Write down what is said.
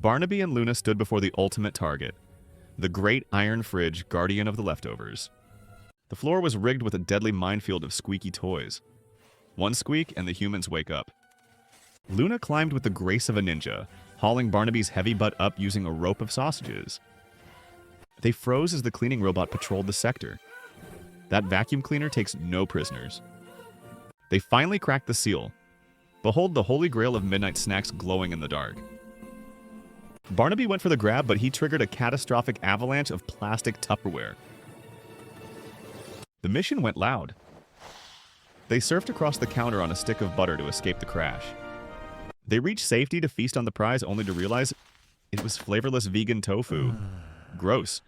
Barnaby and Luna stood before the ultimate target, the great iron fridge guardian of the leftovers. The floor was rigged with a deadly minefield of squeaky toys. One squeak and the humans wake up. Luna climbed with the grace of a ninja, hauling Barnaby's heavy butt up using a rope of sausages. They froze as the cleaning robot patrolled the sector. That vacuum cleaner takes no prisoners. They finally cracked the seal. Behold the holy grail of midnight snacks glowing in the dark. Barnaby went for the grab, but he triggered a catastrophic avalanche of plastic Tupperware. The mission went loud. They surfed across the counter on a stick of butter to escape the crash. They reached safety to feast on the prize only to realize it was flavorless vegan tofu. Gross.